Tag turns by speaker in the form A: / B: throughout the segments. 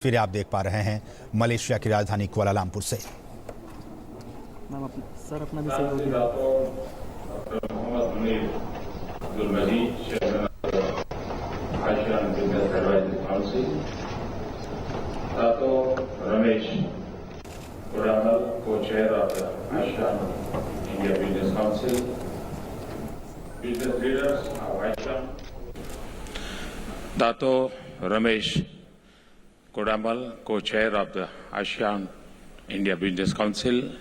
A: फिर आप देख पा रहे हैं मलेशिया की राजधानी कुआलालंपुर से।
B: मैम सर अपना भी सही हो गया।
C: Ramesh कोडामल, co-chair of the ASEAN India Business Council, business leaders of ASEAN, Dato Ramesh Kodamal, co-chair of the ASEAN India Business Council,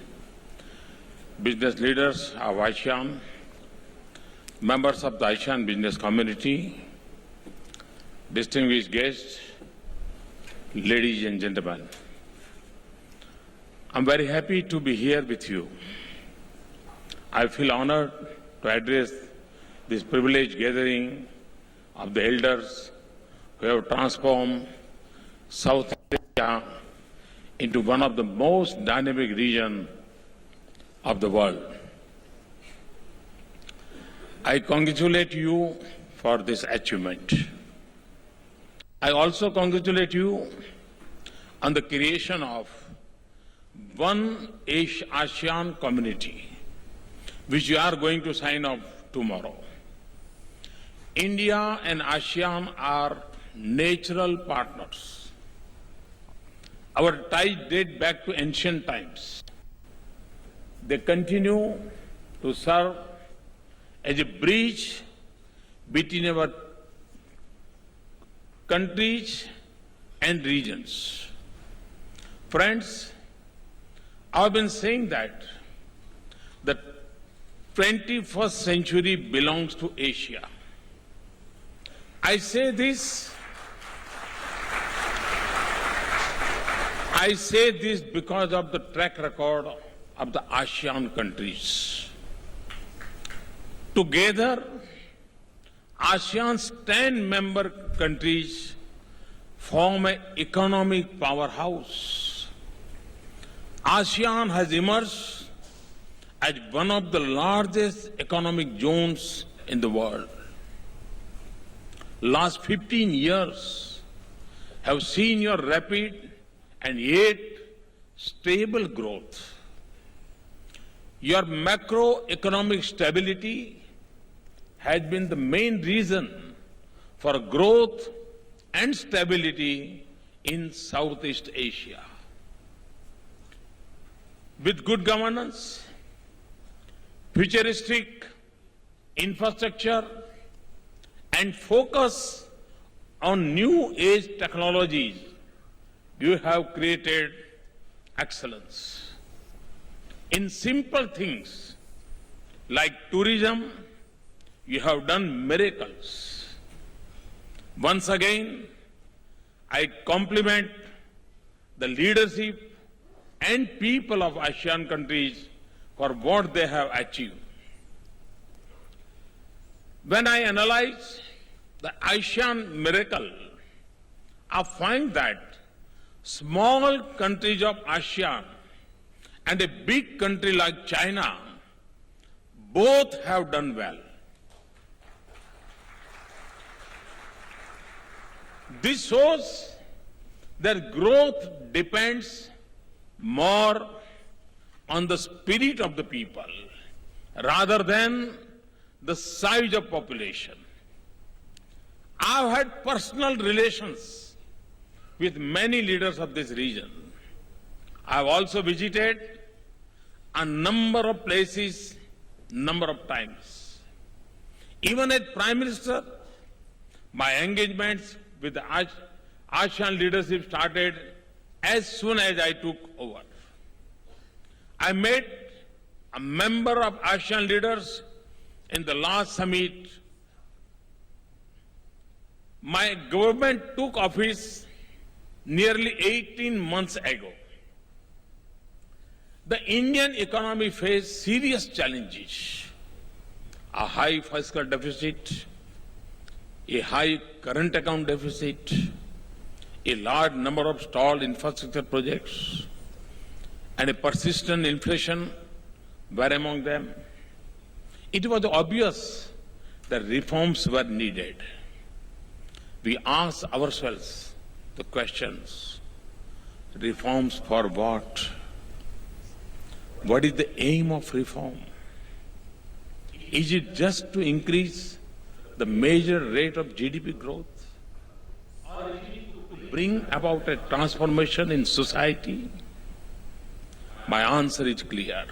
C: business leaders of ASEAN, members of the ASEAN business community, distinguished guests, ladies and gentlemen. I'm very happy to be here with you. I feel honored to address this privileged gathering of the elders who have transformed South Asia into one of the most dynamic regions of the world. I congratulate you for this achievement. I also congratulate you on the creation of one ASEAN community, which you are going to sign off tomorrow. India and ASEAN are natural partners. Our ties date back to ancient times. They continue to serve as a bridge between our countries and regions. Friends, I've been saying that the 21st century belongs to Asia. I say this because of the track record of the ASEAN countries. Together, ASEAN's 10 member countries form an economic powerhouse. ASEAN has emerged as one of the largest economic zones in the world. Last 15 years have seen your rapid and yet stable growth. Your macroeconomic stability has been the main reason for growth and stability in Southeast Asia. With good governance, futuristic infrastructure, and focus on new age technologies, you have created excellence. In simple things like tourism, you have done miracles. Once again, I compliment the leadership and people of ASEAN countries for what they have achieved. When I analyze the ASEAN miracle, I find that small countries of ASEAN and a big country like China both have done well. This shows that growth depends more on the spirit of the people rather than the size of population. I've had personal relations with many leaders of this region. I've also visited a number of places, number of times. Even as Prime Minister, my engagements with the ASEAN leadership started as soon as I took over. I met a member of ASEAN leaders in the last summit. My government took office nearly 18 months ago. The Indian economy faced serious challenges: a high fiscal deficit, a high current account deficit, a large number of stalled infrastructure projects, and a persistent inflation were among them. It was obvious that reforms were needed. We asked ourselves the questions: Reforms for what? What is the aim of reform? Is it just to increase the major rate of GDP growth? Or is it to bring about a transformation in society? My answer is clear.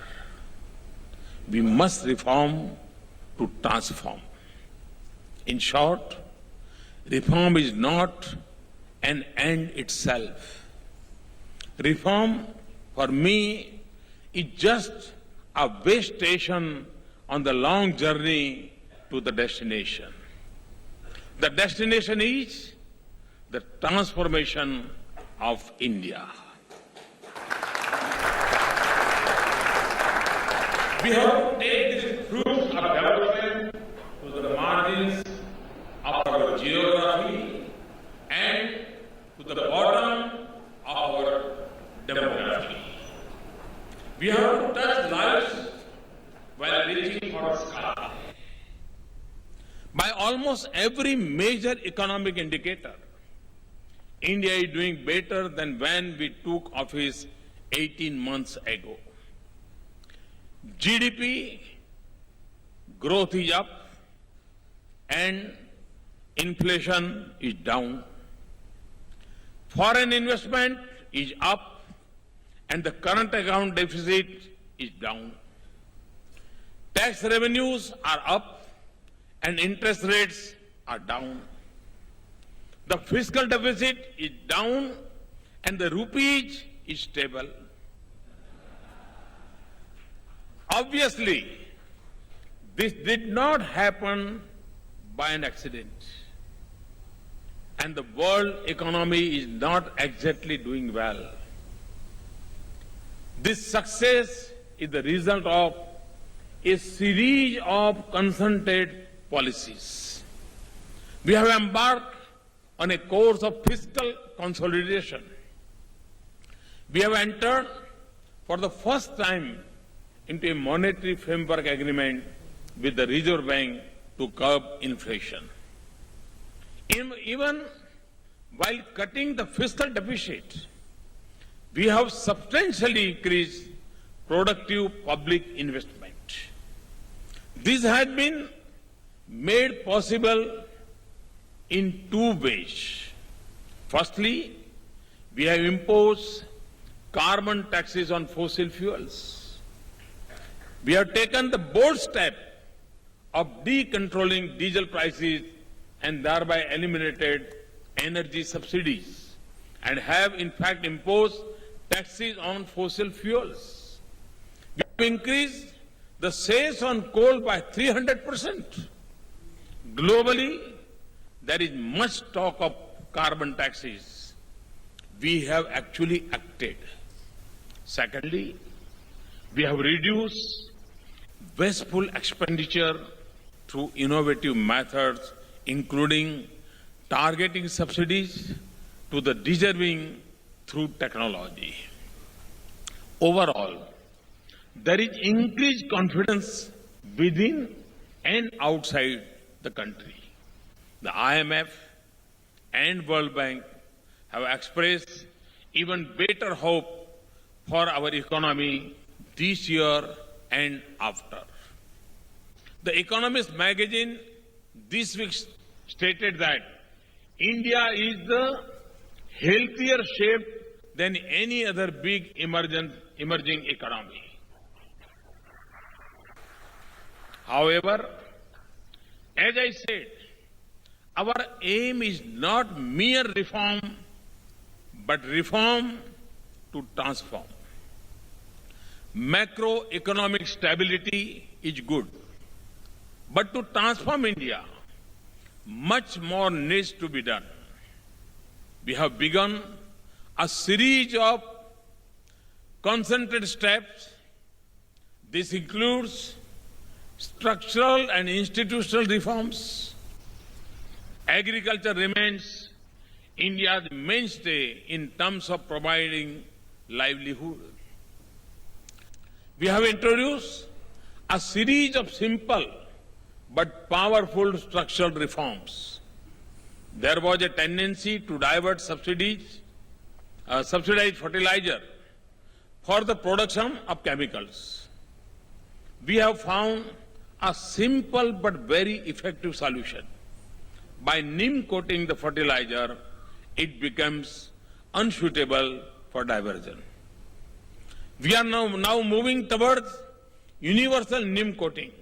C: We must reform to transform. In short, reform is not an end itself. Reform, for me, is just a way station on the long journey to the destination. The destination is the transformation of India. We have to take these fruits of development to the margins of our geography and to the bottom of our demography. We have to touch lives while reaching for the sky. By almost every major economic indicator, India is doing better than when we took office 18 months ago. GDP growth is up and inflation is down. Foreign investment is up and the current account deficit is down. Tax revenues are up and interest rates are down. The fiscal deficit is down and the rupee is stable. Obviously, this did not happen by an accident. And the world economy is not exactly doing well. This success is the result of a series of concerted policies. We have embarked on a course of fiscal consolidation. We have entered for the first time into a monetary framework agreement with the Reserve Bank to curb inflation. Even while cutting the fiscal deficit, we have substantially increased productive public investment. This has been made possible in two ways. Firstly, we have imposed carbon taxes on fossil fuels. We have taken the bold step of decontrolling diesel prices and thereby eliminated energy subsidies and have in fact imposed taxes on fossil fuels. We have increased the sales on coal by 300%. Globally, there is much talk of carbon taxes. We have actually acted. Secondly, we have reduced wasteful expenditure through innovative methods, including targeting subsidies to the deserving through technology. Overall, there is increased confidence within and outside the country. The IMF and World Bank have expressed even better hope for our economy this year and after. The Economist magazine this week stated that India is the healthier shape than any other big emerging economy. However, as I said, our aim is not mere reform, but reform to transform. Macroeconomic stability is good, but to transform India, much more needs to be done. We have begun a series of concentrated steps. This includes structural and institutional reforms. Agriculture remains India's mainstay in terms of providing livelihood. We have introduced a series of simple but powerful structural reforms. There was a tendency to divert subsidies subsidized fertilizer for the production of chemicals. We have found a simple but very effective solution. By neem coating the fertilizer, it becomes unsuitable for diversion. We are now moving towards universal neem coating.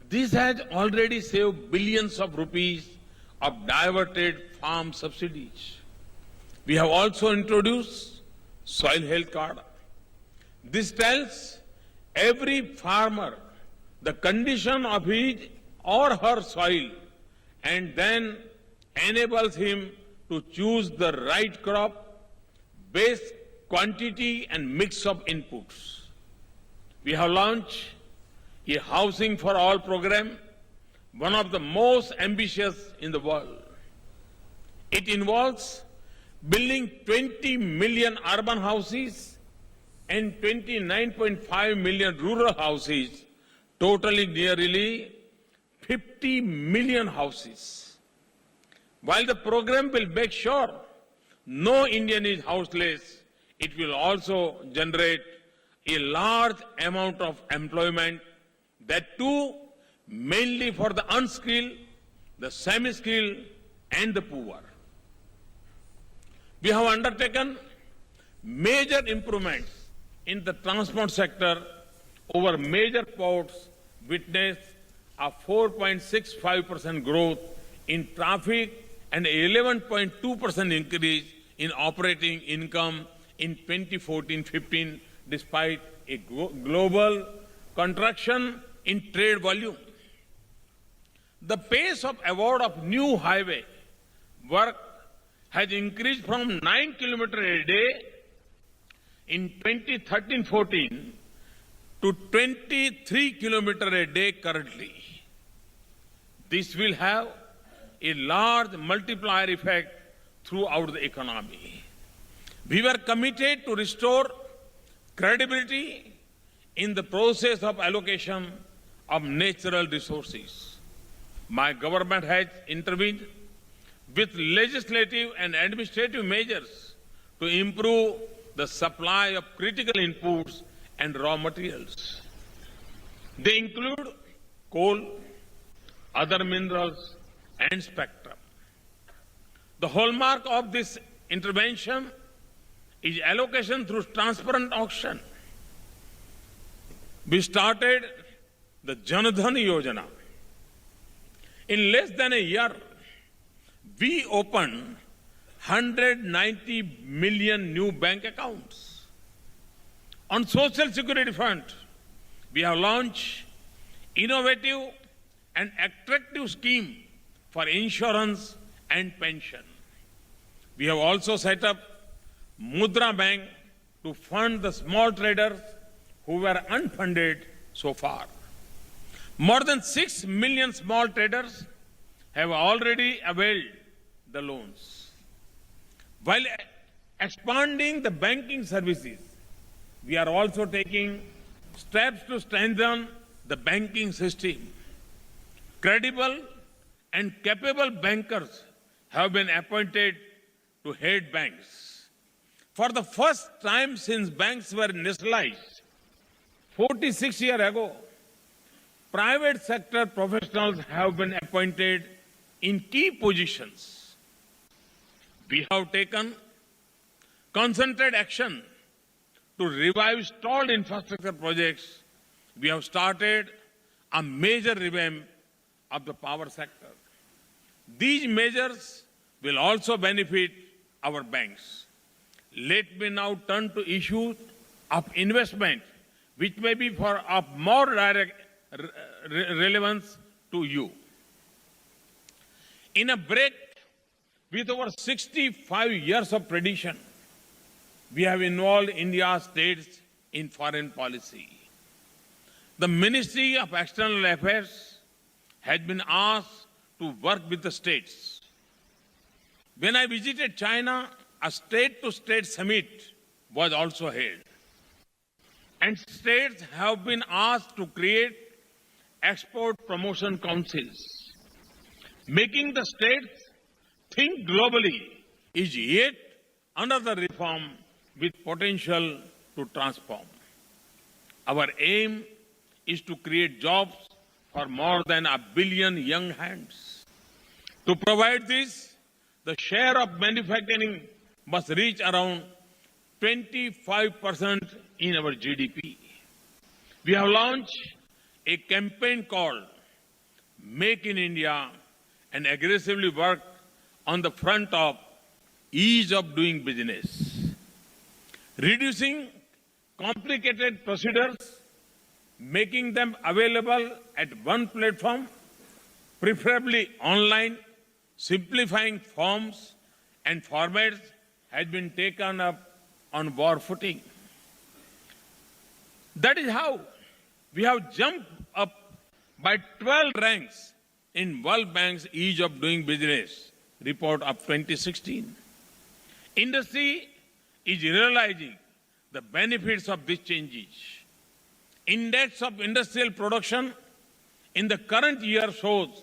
C: This has already saved billions of rupees of diverted farm subsidies. We have also introduced soil health card. This tells every farmer the condition of his or her soil and then enables him to choose the right crop based quantity and mix of inputs. We have launched a Housing for All program, one of the most ambitious in the world. It involves building 20 million urban houses and 29.5 million rural houses, totaling nearly 50 million houses. While the program will make sure no Indian is houseless, it will also generate a large amount of employment, that too mainly for the unskilled, the semi-skilled and the poor. We have undertaken major improvements in the transport sector. Over major ports witnessed a 4.65% growth in traffic and 11.2% increase in operating income in 2014-15, despite a global contraction in trade volume. The pace of award of new highway work has increased from 9 kilometers a day in 2013-14 to 23 kilometers a day currently. This will have a large multiplier effect throughout the economy. We were committed to restore credibility in the process of allocation of natural resources. My government has intervened with legislative and administrative measures to improve the supply of critical inputs and raw materials. They include coal, other minerals, and spectrum. The hallmark of this intervention is allocation through transparent auction. We started the Jan Dhan Yojana. In less than a year, we opened 190 million new bank accounts. On social security front, we have launched innovative and attractive scheme for insurance and pension. We have also set up Mudra Bank to fund the small traders who were unfunded so far. More than 6 million small traders have already availed the loans. While expanding the banking services, we are also taking steps to strengthen the banking system. Credible and capable bankers have been appointed to head banks. For the first time since banks were nationalized 46 years ago, private sector professionals have been appointed in key positions. We have taken concentrated action to revive stalled infrastructure projects. We have started a major revamp of the power sector. These measures will also benefit our banks. Let me now turn to issues of investment, which may be of more direct relevance to you. In a break with over 65 years of tradition, we have involved India's states in foreign policy. The Ministry of External Affairs has been asked to work with the states. When I visited China, a state-to-state summit was also held. And states have been asked to create export promotion councils. Making the states think globally is yet another reform with potential to transform. Our aim is to create jobs for more than 1 billion young hands. To provide this, the share of manufacturing must reach around 25% in our GDP. We have launched a campaign called Make in India and aggressively work on the front of ease of doing business. Reducing complicated procedures, making them available at one platform, preferably online, simplifying forms and formats has been taken up on war footing. That is how we have jumped up by 12 ranks in World Bank's Ease of Doing Business report of 2016. Industry is realizing the benefits of these changes. Index of industrial production in the current year shows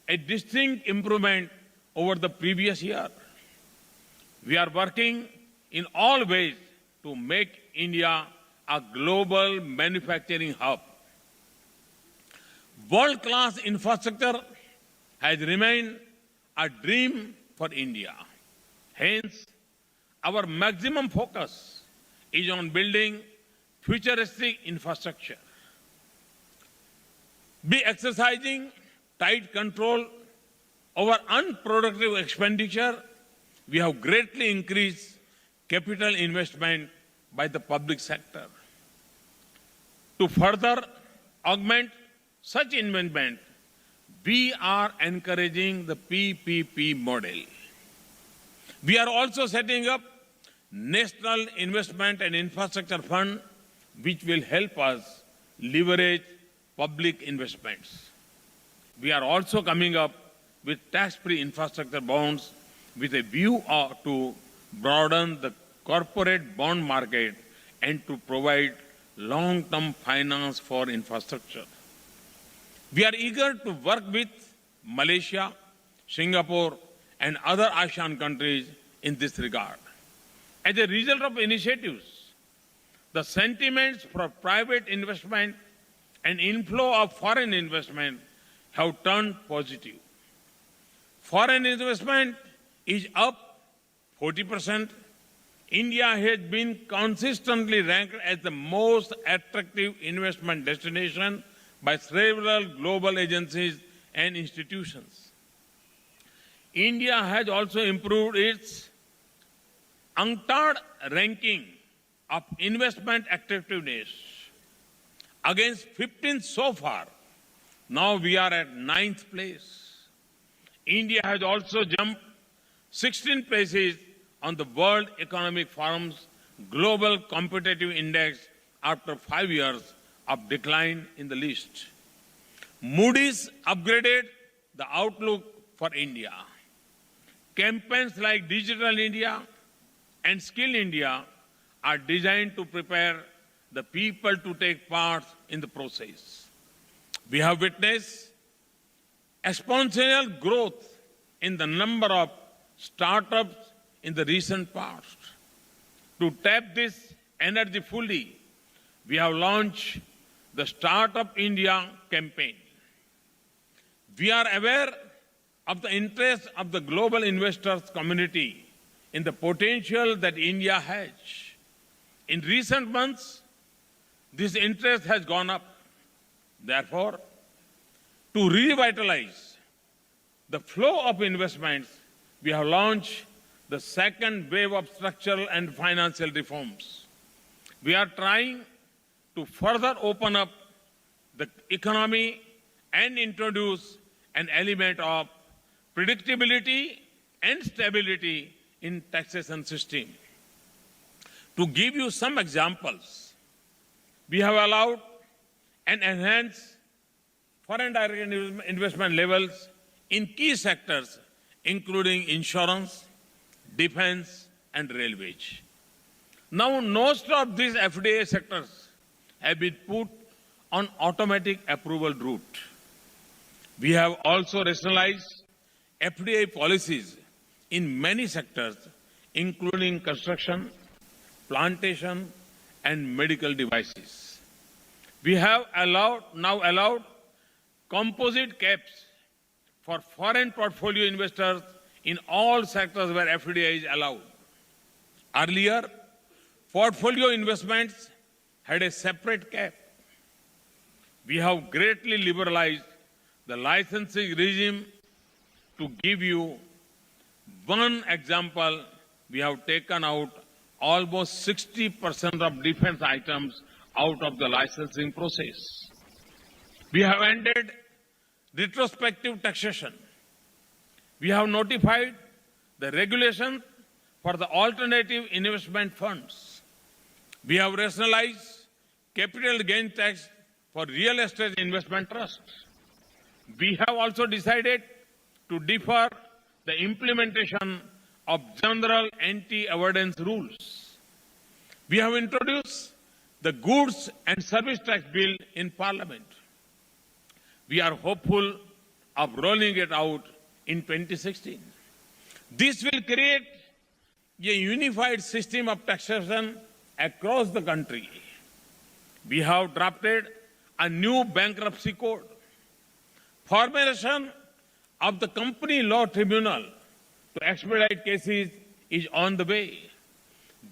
C: a distinct improvement over the previous year. We are working in all ways to make India a global manufacturing hub. World-class infrastructure has remained a dream for India. Hence, our maximum focus is on building futuristic infrastructure. Be exercising tight control over unproductive expenditure, we have greatly increased capital investment by the public sector. To further augment such investment, we are encouraging the PPP model. We are also setting up National Investment and Infrastructure Fund, which will help us leverage public investments. We are also coming up with tax-free infrastructure bonds with a view to broaden the corporate bond market and to provide long-term finance for infrastructure. We are eager to work with Malaysia, Singapore, and other ASEAN countries in this regard. As a result of initiatives, the sentiments for private investment and inflow of foreign investment have turned positive. Foreign investment is up 40%. India has been consistently ranked as the most attractive investment destination by several global agencies and institutions. India has also improved its UNCTAD ranking of investment attractiveness. Against 15th so far, now we are at 9th place. India has also jumped 16 places on the World Economic Forum's Global Competitive Index after 5 years of decline in the list. Moody's upgraded the outlook for India. Campaigns like Digital India and Skill India are designed to prepare the people to take part in the process. We have witnessed exponential growth in the number of startups in the recent past. To tap this energy fully, we have launched the Startup India campaign. We are aware of the interest of the global investors community in the potential that India has. In recent months, this interest has gone up. Therefore, to revitalize the flow of investments, we have launched the second wave of structural and financial reforms. We are trying to further open up the economy and introduce an element of predictability and stability in taxation system. To give you some examples, we have allowed and enhanced foreign direct investment levels in key sectors, including insurance, defense, and railways. Now, most of these FDI sectors have been put on automatic approval route. We have also rationalized FDI policies in many sectors, including construction, plantation, and medical devices. We have now allowed composite caps for foreign portfolio investors in all sectors where FDI is allowed. Earlier, portfolio investments had a separate cap. We have greatly liberalized the licensing regime. To give you one example, we have taken out almost 60% of defense items out of the licensing process. We have ended retrospective taxation. We have notified the regulations for the alternative investment funds. We have rationalized capital gain tax for real estate investment trusts. We have also decided to defer the implementation of general anti-avoidance rules. We have introduced the Goods and Service Tax Bill in Parliament. We are hopeful of rolling it out in 2016. This will create a unified system of taxation across the country. We have drafted a new bankruptcy code. Formation of the Company Law Tribunal to expedite cases is on the way.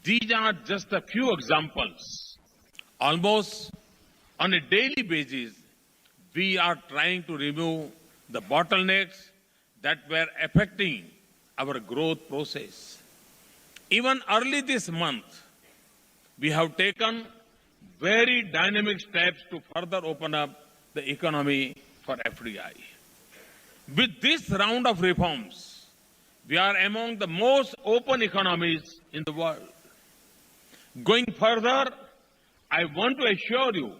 C: These are just a few examples. Almost on a daily basis, we are trying to remove the bottlenecks that were affecting our growth process. Even early this month, we have taken very dynamic steps to further open up the economy for FDI. With this round of reforms, we are among the most open economies in the world. Going further, I want to assure you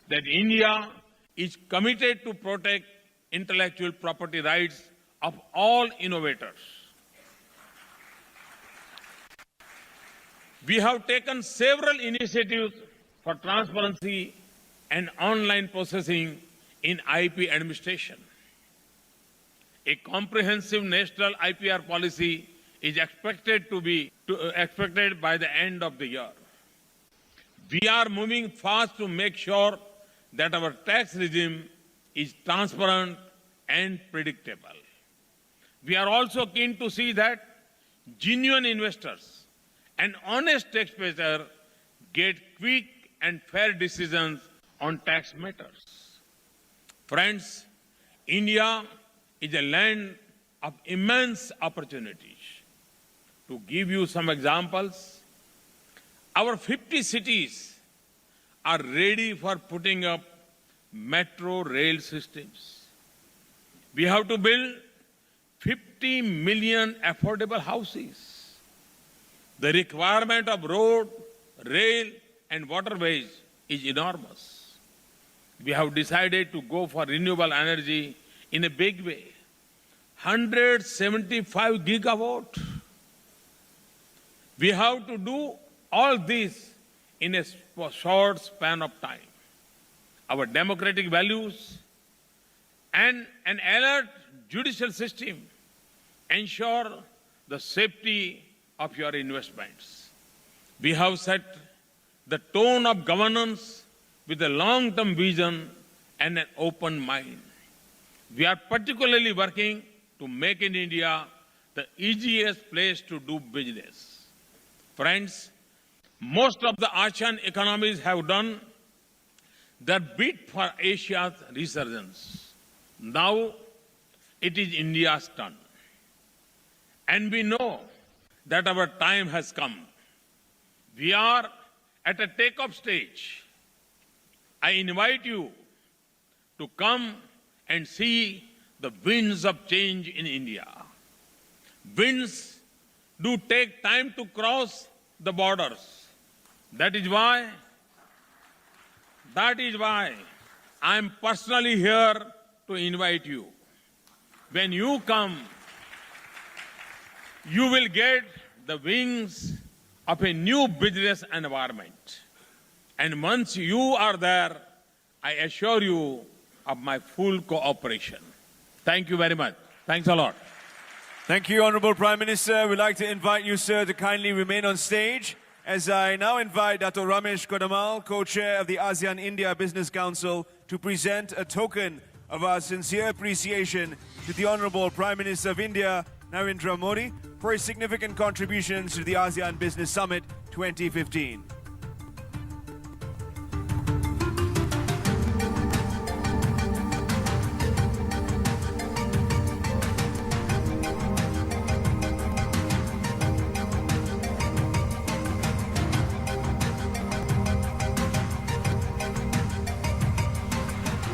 C: that India is committed to protect intellectual property rights of all innovators. We have taken several initiatives for transparency and online processing in IP administration. A comprehensive national IPR policy is expected by the end of the year. We are moving fast to make sure that our tax regime is transparent and predictable. We are also keen to see that genuine investors and honest taxpayers get quick and fair decisions on tax matters. Friends, India is a land of immense opportunities. To give you some examples, our 50 cities are ready for putting up metro rail systems. We have to build 50 million affordable houses. The requirement of road, rail, and waterways is enormous. We have decided to go for renewable energy in a big way. 175 gigawatt. We have to do all this in a short span of time. Our democratic values and an alert judicial system ensure the safety of your investments. We have set the tone of governance with a long-term vision and an open mind. We are particularly working to make in India the easiest place to do business. Friends, most of the ASEAN economies have done their bit for Asia's resurgence. Now it is India's turn. And we know that our time has come. We are at a take-off stage. I invite you to come and see the winds of change in India. Winds do take time to cross the borders. That is why I am personally here to invite you. When you come, you will get the wings of a new business environment. And once you are there, I assure you of my full cooperation. Thank you very much. Thanks a lot.
D: Thank you, Honorable Prime Minister. We'd like to invite you, sir, to kindly remain on stage as I now invite Dato' Ramesh Kodamal, co-chair of the ASEAN-India Business Council, to present a token of our sincere appreciation to the Honorable Prime Minister of India, Narendra Modi, for his significant contributions to the ASEAN Business Summit 2015.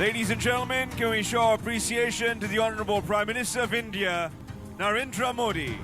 D: Ladies and gentlemen, can we show our appreciation to the Honorable Prime Minister of India, Narendra Modi.